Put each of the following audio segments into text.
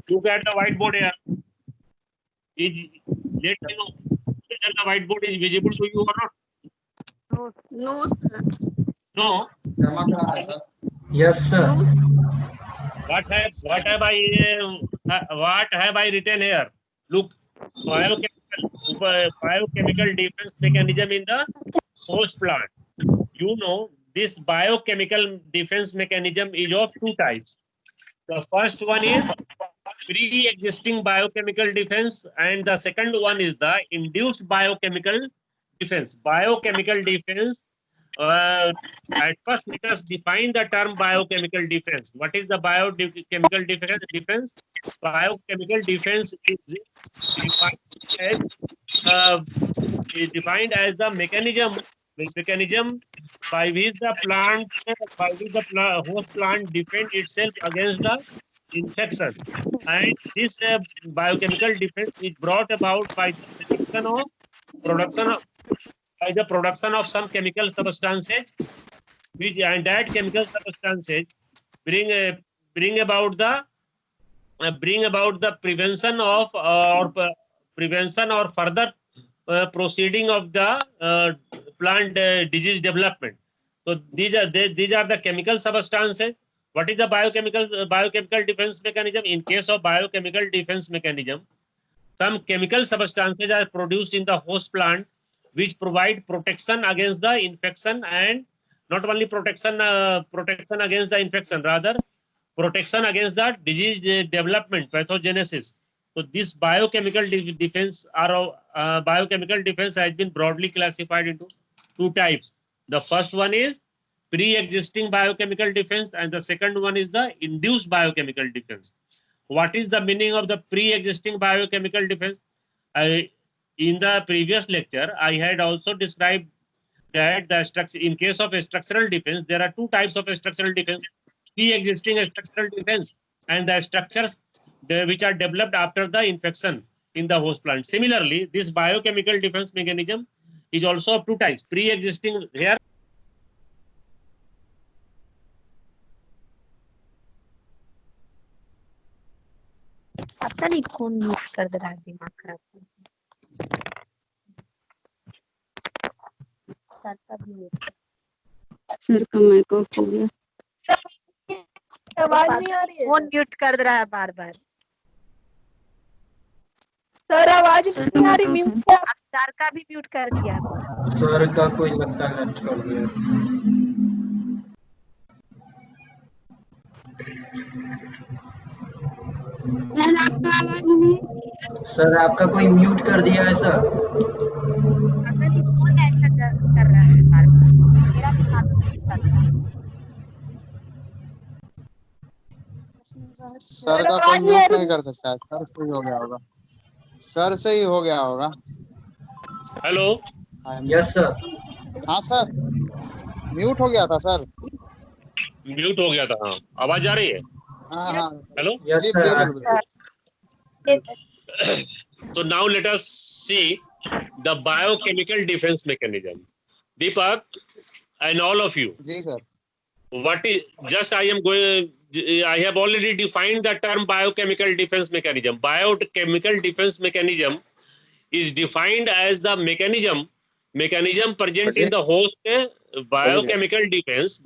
Look at the whiteboard here. Let me know whether the whiteboard is visible to you or not. No, sir. No. Yes, sir. What have I written here? Look, biochemical defense mechanism in the host plant. You know, this biochemical defense mechanism is of two types. The first one is pre-existing biochemical defense, and the second one is the induced biochemical defense. Biochemical defense. At first, let us define the term biochemical defense. What is the biochemical defense? Biochemical defense is defined as the mechanism by which the host plant defend itself against the infection, and this biochemical defense is brought about by the production of some chemical substances, and that chemical substances bring about the prevention of prevention or further proceeding of the plant disease development. So these are the chemical substances. What is the biochemical defense mechanism? In case of biochemical defense mechanism, some chemical substances are produced in the host plant which provide protection against the infection, and not only protection against the infection, rather protection against the disease development, pathogenesis. So this biochemical defense has been broadly classified into two types. The first one is pre-existing biochemical defense, and the second one is the induced biochemical defense. What is the meaning of the pre-existing biochemical defense? In the previous lecture, I had also described that the structure, in case of a structural defense, there are two types of a structural defense: pre-existing structural defense and the structures which are developed after the infection in the host plant. Similarly, this biochemical defense mechanism is also of two types: pre-existing here. पता नहीं कौन mute कर दे रहा है, दिमाग खराब कर sir का माइक ऑफ हो गया। आवाज नहीं आ रही है, कौन म्यूट कर दे रहा है बार बार। सर आवाज नहीं आ रही, म्यूट सर का भी म्यूट कर दिया। सर का कोई लगता है नेट कर दिया। सर आपका आवाज नहीं, सर आपका कोई म्यूट कर दिया है सर। पता नहीं कौन ऐसा कर रहा है बार बार, मेरा भी हाथ कर रहा है। सर का कोई म्यूट नहीं कर सकता है, सर से ही हो गया होगा, सर से ही हो गया होगा। Hello, yes sir. हाँ सर, म्यूट हो गया था सर, म्यूट हो गया था। हाँ, आवाज आ रही है? हाँ हाँ हेलो, यस जी सर। बिल्कुल। so now let us see the biochemical defense mechanism. Deepak and all of you, जी sir. what is just I have already defined the term biochemical defense mechanism. Biochemical defense mechanism is defined as the mechanism present in the host. Biochemical defense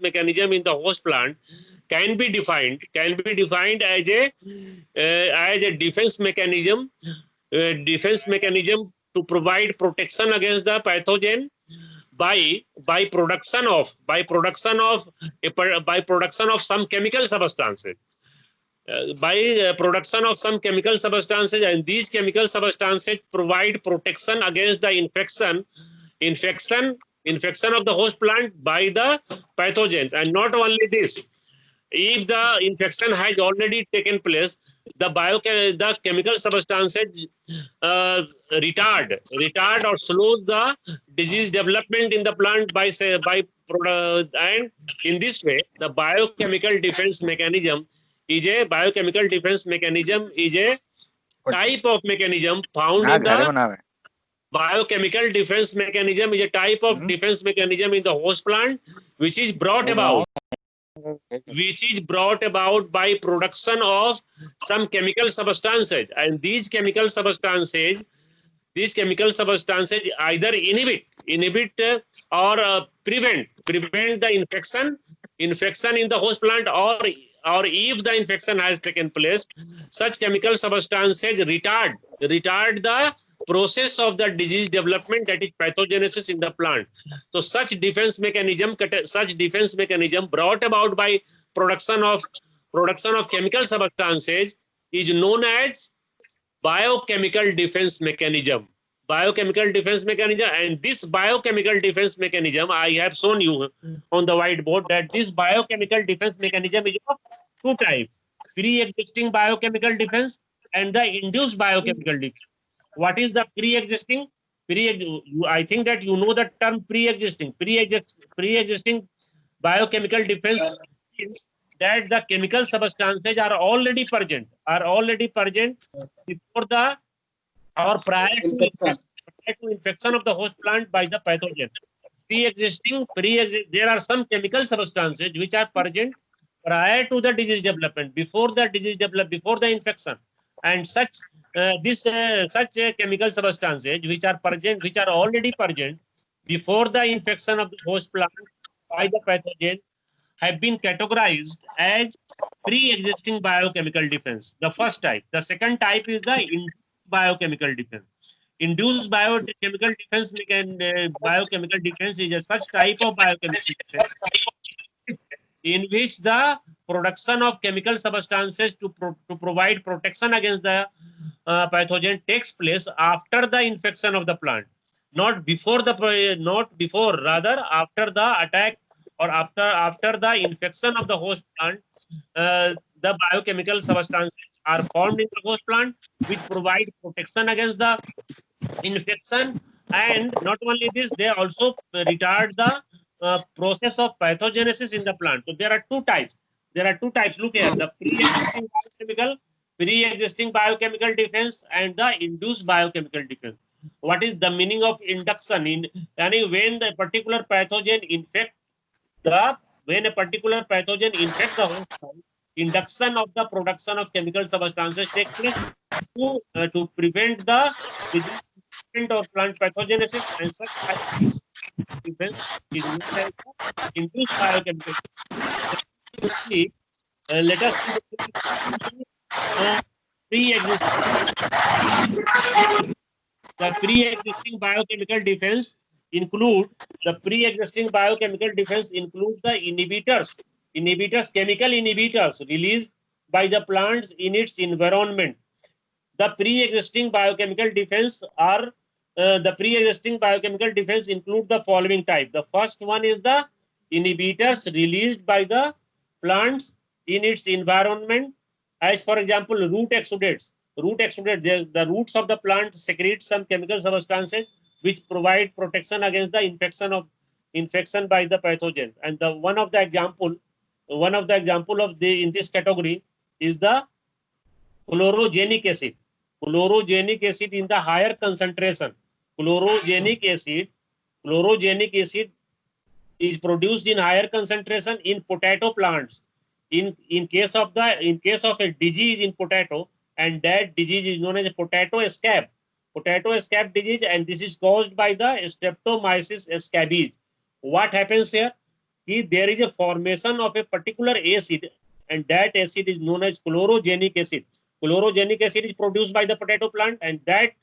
mechanism in the host plant can be defined as a defense mechanism to provide protection against the pathogen by production of some chemical substances. Production of some chemical substances, and these chemical substances provide protection against the infection of the host plant by the pathogens. And not only this, if the infection has already taken place, the chemical substances retard or slow the disease development in the plant and in this way the biochemical defense mechanism is a type of mechanism found in the biochemical defense mechanism is a type of defense mechanism in the host plant which is brought about which is brought about by production of some chemical substances, and these chemical substances either inhibit or prevent the infection in the host plant, or if the infection has taken place, such chemical substances retard the process of the disease development, that is pathogenesis in the plant. So such defense mechanism brought about by production of chemical substances is known as biochemical defense mechanism. And this biochemical defense mechanism, I have shown you on the whiteboard that this biochemical defense mechanism is of two types: pre-existing biochemical defense and the induced biochemical defense. What is the pre-existing? I think that you know the term pre-existing. Pre-existing biochemical defense means that the chemical substances are already present before the or prior to infection of the host plant by the pathogen. There are some chemical substances which are present prior to the disease development, before the infection, and such chemical substances which are already present before the infection of the host plant by the pathogen have been categorized as pre-existing biochemical defense. The first type. The second type is the induced biochemical defense. Induced biochemical defense is a such type of biochemical defense in which the production of chemical substances to provide protection against the pathogen takes place after the infection of the plant, rather after the attack or after the infection of the host plant. The biochemical substances are formed in the host plant which provide protection against the infection, and not only this, they also retard the process of pathogenesis in the plant. So there are two types. Look here: the pre-existing biochemical defense and the induced biochemical defense. What is the meaning of induction? When the particular pathogen infect the host plant, induction of the production of chemical substances takes place to prevent the or plant pathogenesis, and such defense is known as induced biochemical. Let us see the pre-existing biochemical defense include the chemical inhibitors released by the plants in its environment. The pre-existing biochemical defense include the following type. The first one is the inhibitors released by the plants in its environment, as for example root exudates. The roots of the plant secrete some chemical substances which provide protection against the infection by the pathogen. And one of the example in this category is the chlorogenic acid. Chlorogenic acid in the higher concentration. Chlorogenic acid is produced in higher concentration in potato plants. In case of a disease in potato, and that disease is known as potato scab disease, and this is caused by the Streptomyces scabies. What happens here? There is a formation of a particular acid, and that acid is known as chlorogenic acid. Chlorogenic acid is produced by the potato plant, and that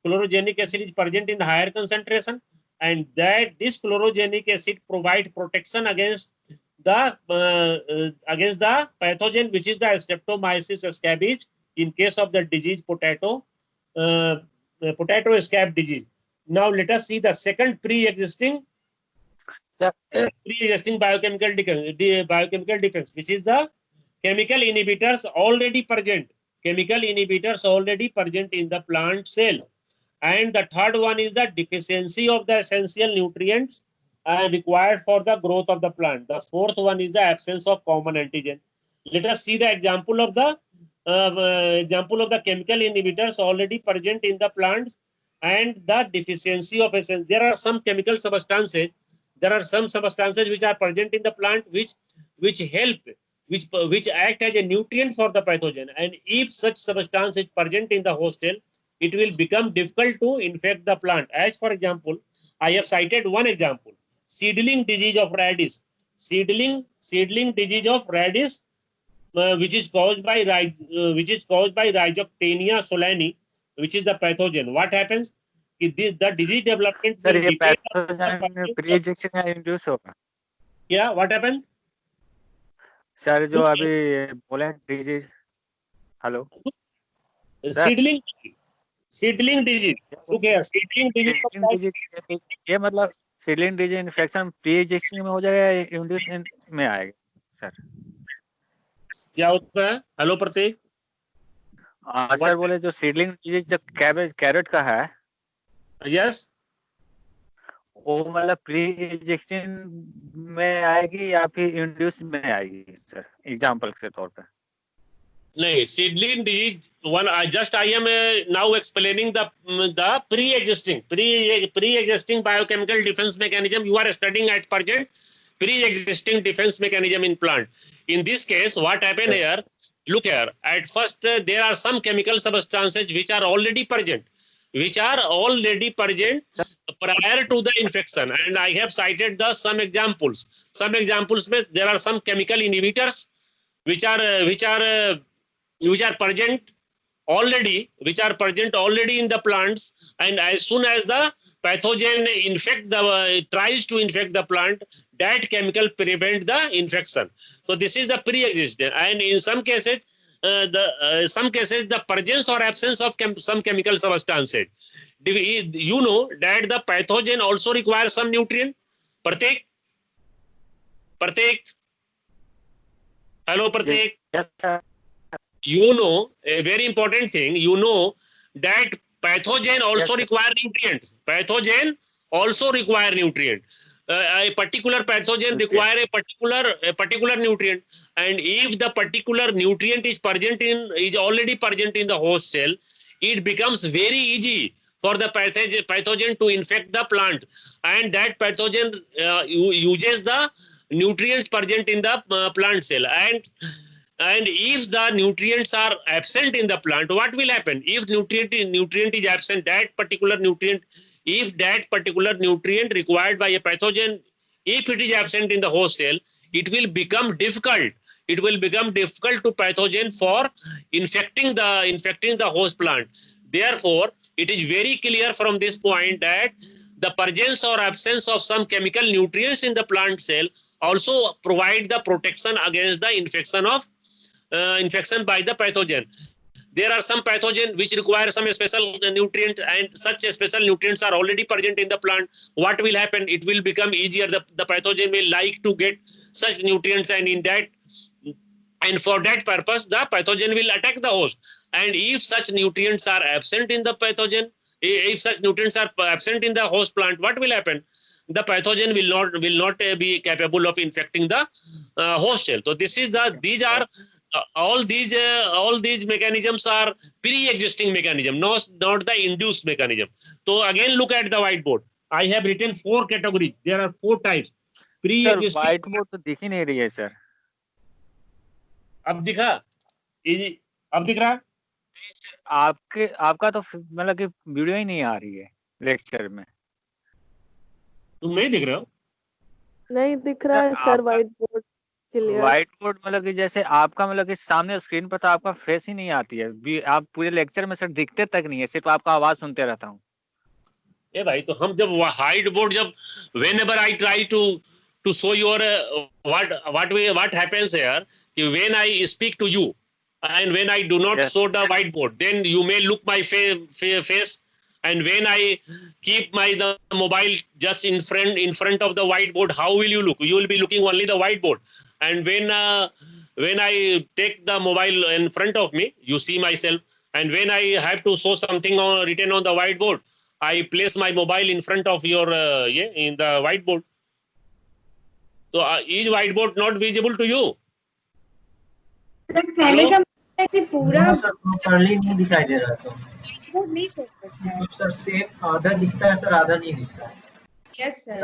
chlorogenic acid is present in the higher concentration, and that this chlorogenic acid provides protection against the pathogen, which is the Streptomyces scabies, in case of the disease potato scab disease. Now let us see the second pre-existing biochemical defense, which is the chemical inhibitors already present in the plant cell. And the third one is the deficiency of the essential nutrients required for the growth of the plant. The fourth one is the absence of common antigen. Let us see the example of the chemical inhibitors already present in the plants and the deficiency of essence. There are some chemical substances. There are some substances which are present in the plant which which help, which act as a nutrient for the pathogen. And if such substance is present in the host cell, it will become difficult to infect the plant. As for example, I have cited one example: seedling disease of radish. Seedling disease of radish, which is caused by Rhizoctania solani, which is the pathogen. What happens? The disease development sir will ये depend pathogen pre existing या induce होगा? Yeah, what happened? Sir जो अभी बोले disease, hello Seedling disease. Look here, seedling disease. Seedling disease, ये मतलब seedling disease infection pre existing में हो जाएगा या इंड्यूस में आएगा सर? क्या होता है? हेलो प्रतीक. सर बोले जो सीडलिंग डिजीज जो कैरेट का है, Yes. वो मतलब प्री एग्जिस्टिंग में आएगी या फिर इंड्यूस में आएगी सर, एग्जांपल के तौर पे? नहीं, seedling disease. I am now explaining the pre-existing biochemical defense mechanism you are studying at present. Pre-existing defense mechanism in plant. In this case, what happened here? Look here. At first, there are some chemical substances which are already present prior to the infection, and I have cited some examples. Some examples में there are some chemical inhibitors which are present already in the plants, and as soon as the pathogen tries to infect the plant, that chemical prevent the infection. So this is the pre-existing, and in some cases the presence or absence of some chemical substances. You know that the pathogen also requires some nutrient. Pratik. Hello, Pratik. Yes, sir. You know a very important thing. You know that pathogen also require nutrients. Pathogen also require nutrient. A particular pathogen require a particular nutrient, and if the particular nutrient is already present in the host cell, it becomes very easy for the pathogen to infect the plant, and that pathogen uses the nutrients present in the plant cell, and if the nutrients are absent in the plant, what will happen? If nutrient is absent, if that particular nutrient required by a pathogen, if it is absent in the host cell, it will become difficult to pathogen for infecting the host plant. Therefore, it is very clear from this point that the presence or absence of some chemical nutrients in the plant cell also provide the protection against the infection by the pathogen. There are some pathogens which require some special nutrient, and such special nutrients are already present in the plant. What will happen? It will become easier. The pathogen will like to get such nutrients, and for that purpose, the pathogen will attack the host. And if such nutrients are absent in the pathogen, if such nutrients are absent in the host plant, what will happen? The pathogen will not be capable of infecting the host cell. So all these mechanisms are pre-existing mechanism, not the induced mechanism. So again, look at the whiteboard. I have written 4 categories. There are 4 types. Pre-existing. White board तो दिख ही नहीं रही है sir. अब दिखा? अब दिख रहा? आपका तो मतलब कि वीडियो ही नहीं आ रही है लेक्चर में. तुम नहीं दिख रहे हो? नहीं दिख रहा है sir white board clear. White board मतलब कि जैसे आपका मतलब कि सामने स्क्रीन पर तो आपका फेस ही नहीं आती है. आप पूरे लेक्चर में सर दिखते तक नहीं है, सिर्फ आपका आवाज सुनते रहता हूँ. ए भाई, तो हम जब white board whenever I try to show your what happens here, when I speak to you and when I do not show the whiteboard, then you may look my face, and when I keep the mobile just in front of the whiteboard, how will you look? You will be looking only the whiteboard, and when I take the mobile in front of me, you see myself, and when I have to show something written on the whiteboard, I place my mobile in front of your in the whiteboard. So is whiteboard not visible to you? पूरा sir properly नहीं दिखाई दे रहा sir. वो नहीं सोच सकता है. Sir same आधा दिखता है सर, आधा नहीं दिखता है. Yes sir.